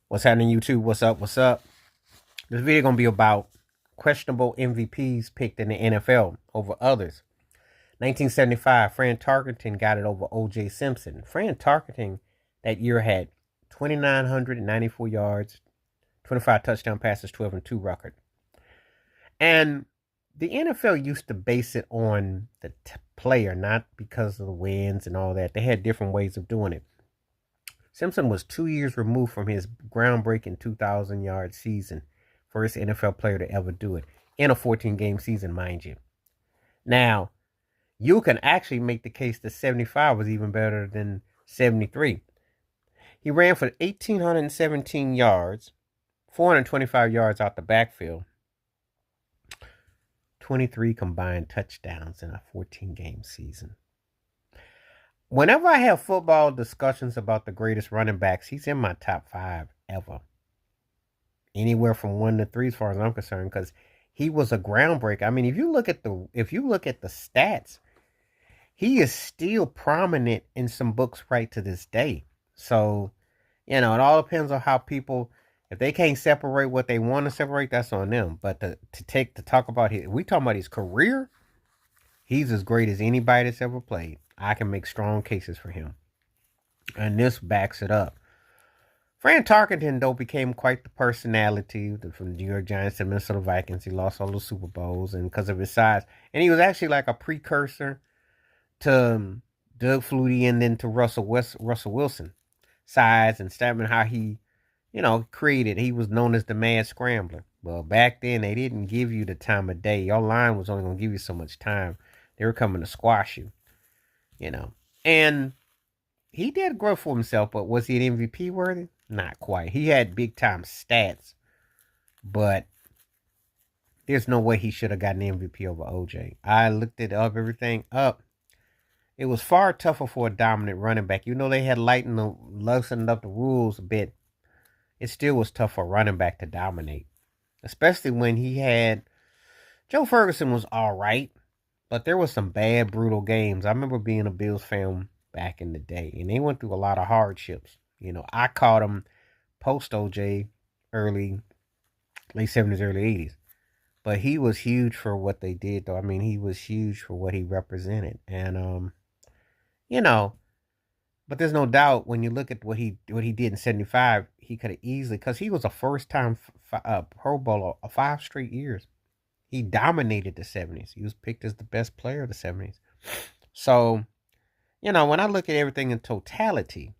What's happening, YouTube? What's up? What's up? This video gonna be about questionable MVPs picked in the NFL over others. 1975, Fran Tarkenton got it over O.J. Simpson. Fran Tarkenton that year had 2,994 yards, 25 touchdown passes, 12 and 2 record. And the NFL used to base it on the player, not because of the wins and all that. They had different ways of doing it. Simpson was 2 years removed from his groundbreaking 2,000-yard season, first NFL player to ever do it, in a 14-game season, mind you. Now, you can actually make the case that 75 was even better than 73. He ran for 1,817 yards, 425 yards out the backfield, 23 combined touchdowns in a 14-game season. Whenever I have football discussions about the greatest running backs, he's in my top 5 ever. Anywhere from 1 to 3 as far as I'm concerned, because he was a groundbreaker. I mean, if you look at the stats, he is still prominent in some books right to this day. So, it all depends on how people, if they can't separate what they want to separate, that's on them. But to talk about we talking about his career, he's as great as anybody that's ever played. I can make strong cases for him. And this backs it up. Fran Tarkenton, though, became quite the personality from the New York Giants to Minnesota Vikings. He lost all the Super Bowls and because of his size. And he was actually like a precursor to Doug Flutie and then to Russell Wilson. Size and stamina, how he, created. He was known as the mad scrambler. Well, back then, they didn't give you the time of day. Your line was only going to give you so much time. They were coming to squash you. And he did grow for himself, but was he an MVP worthy? Not quite. He had big time stats, but there's no way he should have gotten MVP over OJ. I looked it up, everything up. It was far tougher for a dominant running back. They had loosened up the rules a bit. It still was tough for a running back to dominate, especially when he had Joe Ferguson was all right. But there was some bad, brutal games. I remember being a Bills fan back in the day, and they went through a lot of hardships. I caught them post OJ, late 70s, early 80s. But he was huge for what they did, though. I mean, he was huge for what he represented. And, but there's no doubt when you look at what he did in 75, he could have easily, because he was a first-time Pro Bowler of 5 straight years. He dominated the 70s. He was picked as the best player of the 70s. So, when I look at everything in totality,